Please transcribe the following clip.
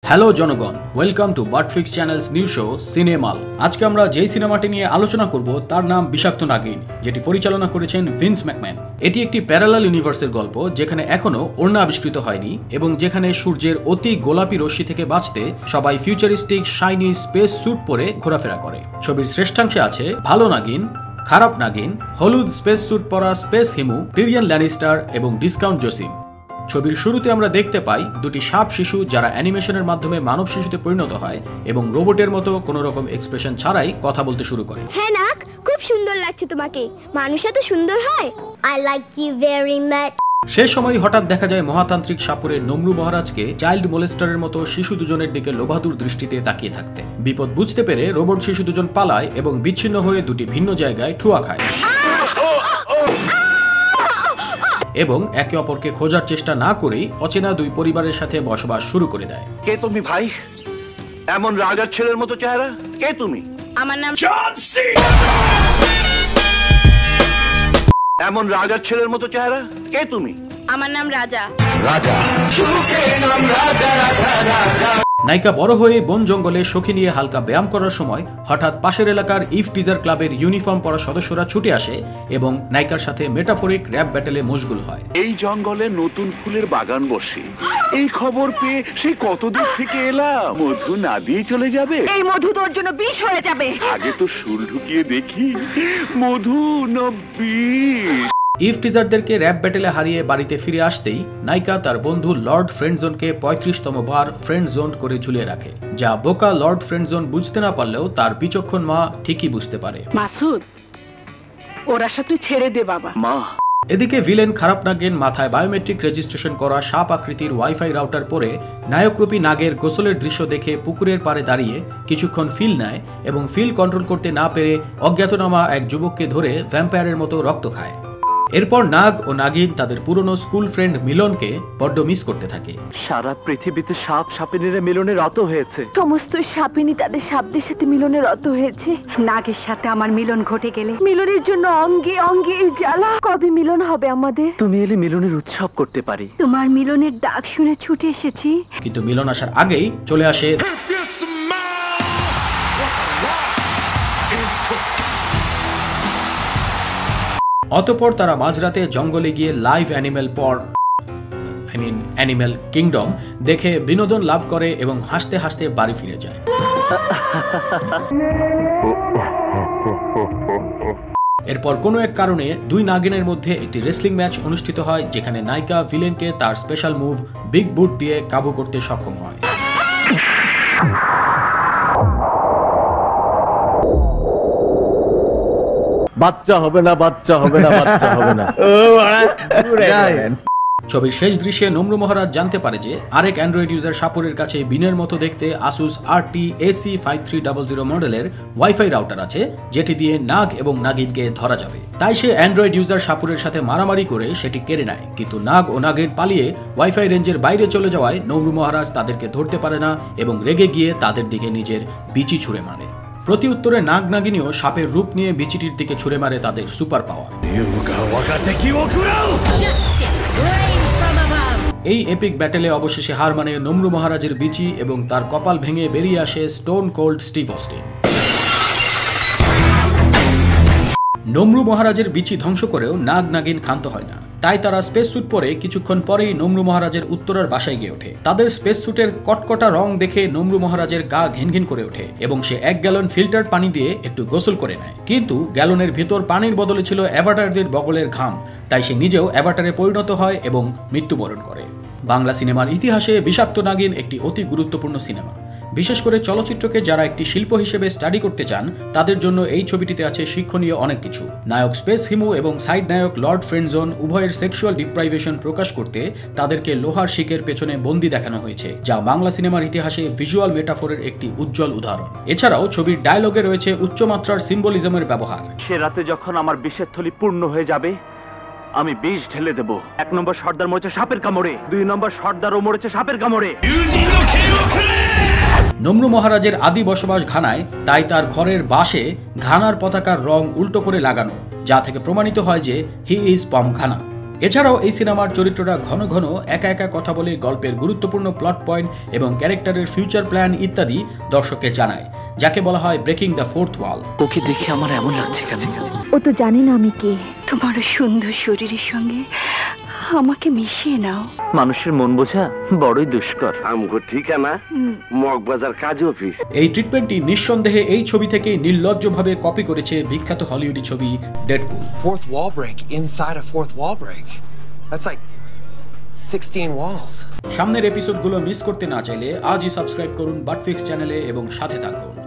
Hello জনগণ, welcome to বাটফিক্স channel's new show সিনেমাল। আজকে আমরা যেই সিনেমাটি নিয়ে আলোচনা করব তার নাম বিষাক্ত নাগিন, যেটি পরিচালনা করেছেন ভিন্স ম্যাকম্যান। এটি একটি প্যারালাল ইউনিভার্সের গল্প যেখানে এখনো ওড়না আবিষ্কৃত হয়নি এবং যেখানে সূর্যের অতি গোলাপি রশ্মি থেকে বাঁচতে সবাই ফিউচারিস্টিক শাইনি স্পেস স্যুট পরে ঘোরাফেরা করে। ছবির শ্রেষ্ঠাংশে আছে ভালো নাগিন, খারাপ নাগিন, হলুদ স্পেস স্যুট পরা স্পেস হিমু, টিরিয়ান ল্যানিস্টার এবং ডিসকাউন্ট জসিম। ছবির শুরুতে আমরা দেখতে পাই দুটি সাপ শিশু যারা অ্যানিমেশনের মাধ্যমে মানব শিশুতে পরিণত হয় এবং রোবটের মতো কোনো রকম এক্সপ্রেশন ছাড়াই কথা বলতে শুরু করে। হ্যাঁ নাক, খুব সুন্দর লাগছে তোমাকে। মানুষ এত সুন্দর হয়। I like you very much. সেই সময় হঠাৎ দেখা যায় মহাতান্ত্রিক সাপুরের নমরু মহারাজকে চাইল্ড মোলেস্টারের মতো শিশু দুজনের দিকে লোভাতুর দৃষ্টিতে তাকিয়ে থাকতে। বিপদ বুঝতে পেরে রোবট শিশু দুজন পালায় এবং বিচ্ছিন্ন হয়ে দুটি ভিন্ন জায়গায় ঠুয়া খায় এবং একে অপরকে খোঁজার চেষ্টা না করেই অচেনা দুই পরিবারের সাথে বসবাস শুরু করে দেয়। কে তুমি ভাই? এমন রাজার ছেলের মতো চেহারা, কে তুমি? আমার নাম জন সি। এমন রাজার ছেলের মতো চেহারা, কে তুমি? আমার নাম রাজা। রাজা সুখের নাম রাজা রাজা রাজা। নায়িকা বড় হয়ে বন জঙ্গলে সখী নিয়ে হালকা ব্যায়াম করার সময় হঠাৎ পাশের এলাকার ইফ টিজার ক্লাবের ইউনিফর্ম পরা সদস্যরা ছুটে আসে এবং নায়িকার সাথে মেটাফরিক র‍্যাপ ব্যাটেলে মশগুল হয়। এই জঙ্গলে নতুন ফুলের বাগান বসে, এই খবর পেয়ে সে কত দূর থেকে এলাম। মধু না দিয়ে চলে যাবে? এই মধু তোর জন্য বিষ হয়ে যাবে। আগে তো শুল ঢুকিয়ে দেখি, মধু না বিষ। ইফ টিজারদেরকে র‍্যাপ ব্যাটেলে হারিয়ে বাড়িতে ফিরে আসতেই নায়িকা তার বন্ধু লর্ড ফ্রেন্ডজোনকে ৩৫তম বার ফ্রেন্ড জোন করে ঝুলিয়ে রাখে, যা বোকা লর্ড ফ্রেন্ডজোন বুঝতে না পারলেও তার বিচক্ষণ মা ঠিকই বুঝতে পারে। মাসুদ, ওরা সাথে ছেড়ে দে বাবা। মা। এদিকে ভিলেন খারাপ নাগের মাথায় বায়োমেট্রিক রেজিস্ট্রেশন করা সাপ আকৃতির ওয়াইফাই রাউটার পরে নায়করূপী নাগের গোসলের দৃশ্য দেখে পুকুরের পাড়ে দাঁড়িয়ে কিছুক্ষণ ফিল নেয় এবং ফিল কন্ট্রোল করতে না পেরে অজ্ঞাতনামা এক যুবককে ধরে ভ্যাম্পায়ারের মতো রক্ত খায়। এরপর নাগ ও নাগিন তাদের পুরনো স্কুল ফ্রেন্ড মিলনকে বড্ড মিস করতে থাকে। সারা পৃথিবীতে সাপ সাপিনীরা মিলনে রত হয়েছে। সমস্ত সাপিনী তাদের সাপদের সাথে মিলনে রত হয়েছে। নাগের সাথে আমার মিলন ঘটে গেলে মিলনের জন্য অঙ্গে অঙ্গে এই জ্বালা। কবে মিলন হবে আমাদের? তুমি এলে মিলনের উৎসব করতে পারি। তোমার মিলনের ডাক শুনে ছুটে এসেছি। কিন্তু মিলন আসার আগেই চলে আসে অতঃপর তারা মাঝরাতে জঙ্গলে গিয়ে লাইভ অ্যানিমেল কিংডম দেখে বিনোদন লাভ করে এবং হাসতে হাসতে বাড়ি ফিরে যায়। এরপর কোনো এক কারণে দুই নাগিনের মধ্যে একটি রেসলিং ম্যাচ অনুষ্ঠিত হয়, যেখানে নায়িকা ভিলেনকে তার স্পেশাল মুভ বিগ বুট দিয়ে কাবু করতে সক্ষম হয়। বাচ্চা হবে না, বাচ্চা হবে না, বাচ্চা হবে না। ছবির শেষ দৃশ্যে নমরু মহারাজ জানতে পারে যে আরেক অ্যান্ড্রয়েড ইউজার সাপুরের কাছে বিনের মতো দেখতে আসুস RT-AC5300 মডেলের ওয়াইফাই রাউটার আছে, যেটি দিয়ে নাগ এবং নাগিনকে ধরা যাবে। তাই সে অ্যান্ড্রয়েড ইউজার সাপুরের সাথে মারামারি করে সেটি কেড়ে নেয়, কিন্তু নাগ ও নাগিন পালিয়ে ওয়াইফাই রেঞ্জের বাইরে চলে যাওয়ায় নমরু মহারাজ তাদেরকে ধরতে পারে না এবং রেগে গিয়ে তাদের দিকে নিজের বিচি ছুঁড়ে মারে। প্রতি উত্তরে নাগ নাগিনীও সাপের রূপ নিয়ে বিচিটির দিকে ছুঁড়ে মারে তাদের সুপার পাওয়ার। এই এপিক ব্যাটেলে অবশেষে হার মানে নমরু মহারাজের বিচি এবং তার কপাল ভেঙে বেরিয়ে আসে স্টোন কোল্ড স্টিভ অস্টিন। নমরু মহারাজের বিচি ধ্বংস করেও নাগ নাগিন ক্ষান্ত হয় না, তাই তারা স্পেস স্যুট পরে কিছুক্ষণ পরেই নমরু মহারাজের উত্তরার বাসায় গিয়ে ওঠে। তাদের স্পেস স্যুটের কটকটা রং দেখে নমরু মহারাজের গা ঘিনঘিন করে ওঠে এবং সে 1 গ্যালন ফিল্টার পানি দিয়ে একটু গোসল করে নেয়, কিন্তু গ্যালনের ভিতর পানির বদলে ছিল অ্যাভাটারদের বগলের ঘাম, তাই সে নিজেও অ্যাভাটারে পরিণত হয় এবং মৃত্যুবরণ করে। বাংলা সিনেমার ইতিহাসে বিষাক্ত নাগিন একটি অতি গুরুত্বপূর্ণ সিনেমা। বিশেষ করে চলচ্চিত্রকে যারা একটি শিল্প হিসেবে স্টাডি করতে চান তাদের জন্য এই ছবিটিতে আছে শিক্ষণীয় অনেক কিছু। নায়ক স্পেস হিমু এবং সাইড নায়ক লর্ড ফ্রেন্ডজোন উভয়ের সেক্সুয়াল ডিপ্রাইভেশন প্রকাশ করতে তাদেরকে লোহার শিকের পেছনে বন্দী দেখানো হয়েছে, যা বাংলা সিনেমার ইতিহাসে ভিজুয়াল মেটাফোরের একটি উজ্জ্বল উদাহরণ। এছাড়াও ছবির ডায়লগে রয়েছে উচ্চমাত্রার সিম্বলিজমের ব্যবহার। সে রাতে যখন আমার বিষের থলি পূর্ণ হয়ে যাবে, আমি বিষ ঢেলে দেব। 1 নম্বর সর্দার মরেছে সাপের কামড়ে, 2 নম্বর সর্দারও মরেছে সাপের কামড়ে। নমরু মহারাজের আদি বসবাস ঘানায়, তাই তার ঘরের বাসে ঘানার পতাকার রং উল্টো করে লাগানো, যা থেকে প্রমাণিত হয় যে হি ইজ ফ্রম ঘানা। এছাড়াও এই সিনেমার চরিত্ররা ঘন ঘন একা একা কথা বলে গল্পের গুরুত্বপূর্ণ প্লট পয়েন্ট এবং ক্যারেক্টারের ফিউচার প্ল্যান ইত্যাদি দর্শককে জানায়, যাকে বলা হয় ব্রেকিং দ্য ফোর্থ ওয়াল। ওকে দেখে আমার এমন লাগছে কেন? ও তো জানে না আমি কে। তোমার সুন্দর শরীরের সঙ্গে আমাকে মিশিয়ে নাও। মানুষের মন বোঝা বড়ই দুষ্কর। আমগো ঠিকানা মগবাজার কাজ অফিস। এই ট্রিটমেন্টটি নিঃসন্দেহে এই ছবি থেকে নির্লজ্জভাবে কপি করেছে বিখ্যাত হলিউডি ছবি Deadpool. Fourth wall break inside a fourth wall break. That's like 16 walls. সামনের এপিসোডগুলো মিস করতে না চাইলে আজই সাবস্ক্রাইব করুন বাটফিক্স চ্যানেলে এবং সাথে থাকুন।